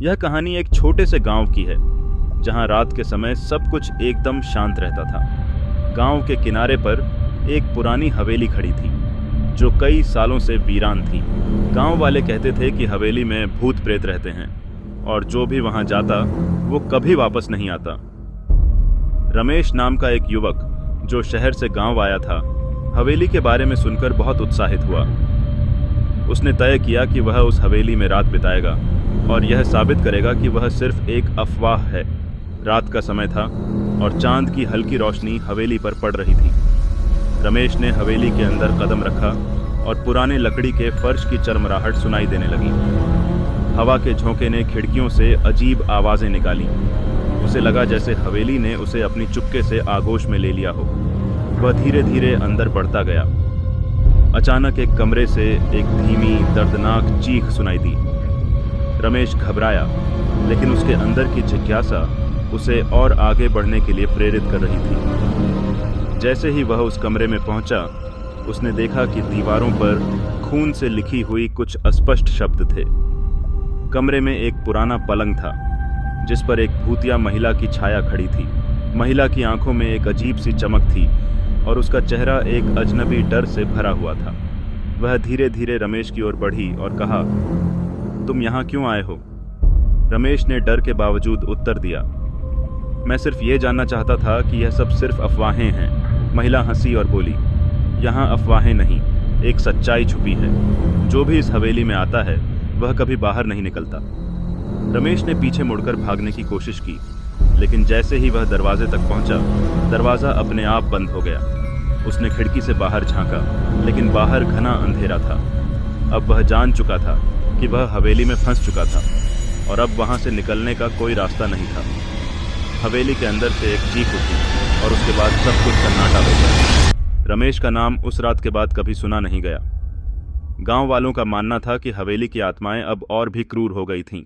यह कहानी एक छोटे से गांव की है, जहां रात के समय सब कुछ एकदम शांत रहता था। गांव के किनारे पर एक पुरानी हवेली खड़ी थी, जो कई सालों से वीरान थी। गांव वाले कहते थे कि हवेली में भूत प्रेत रहते हैं और जो भी वहां जाता वो कभी वापस नहीं आता। रमेश नाम का एक युवक जो शहर से गांव आया था, हवेली के बारे में सुनकर बहुत उत्साहित हुआ। उसने तय किया कि वह उस हवेली में रात बिताएगा और यह साबित करेगा कि वह सिर्फ एक अफवाह है। रात का समय था और चांद की हल्की रोशनी हवेली पर पड़ रही थी। रमेश ने हवेली के अंदर कदम रखा और पुराने लकड़ी के फर्श की चरमराहट सुनाई देने लगी। हवा के झोंके ने खिड़कियों से अजीब आवाजें निकाली। उसे लगा जैसे हवेली ने उसे अपनी चुपके से आगोश में ले लिया हो। वह धीरे धीरे अंदर बढ़ता गया। अचानक एक कमरे से एक धीमी दर्दनाक चीख सुनाई दी। रमेश घबराया, लेकिन उसके अंदर की जिज्ञासा उसे और आगे बढ़ने के लिए प्रेरित कर रही थी। जैसे ही वह उस कमरे में पहुंचा, उसने देखा कि दीवारों पर खून से लिखी हुई कुछ अस्पष्ट शब्द थे। कमरे में एक पुराना पलंग था, जिस पर एक भूतिया महिला की छाया खड़ी थी। महिला की आंखों में एक अजीब सी चमक थी और उसका चेहरा एक अजनबी डर से भरा हुआ था। वह धीरे धीरे रमेश की ओर बढ़ी और कहा, तुम यहाँ क्यों आए हो? रमेश ने डर के बावजूद उत्तर दिया, मैं सिर्फ ये जानना चाहता था कि यह सब सिर्फ अफवाहें हैं। महिला हंसी और बोली, यहाँ अफवाहें नहीं, एक सच्चाई छुपी है। जो भी इस हवेली में आता है वह कभी बाहर नहीं निकलता। रमेश ने पीछे मुड़कर भागने की कोशिश की, लेकिन जैसे ही वह दरवाजे तक पहुंचा, दरवाज़ा अपने आप बंद हो गया। उसने खिड़की से बाहर झांका, लेकिन बाहर घना अंधेरा था। अब वह जान चुका था कि वह हवेली में फंस चुका था और अब वहां से निकलने का कोई रास्ता नहीं था। हवेली के अंदर से एक चीख उठी और उसके बाद सब कुछ सन्नाटा हो गया। रमेश का नाम उस रात के बाद कभी सुना नहीं गया। गांव वालों का मानना था कि हवेली की आत्माएं अब और भी क्रूर हो गई थीं।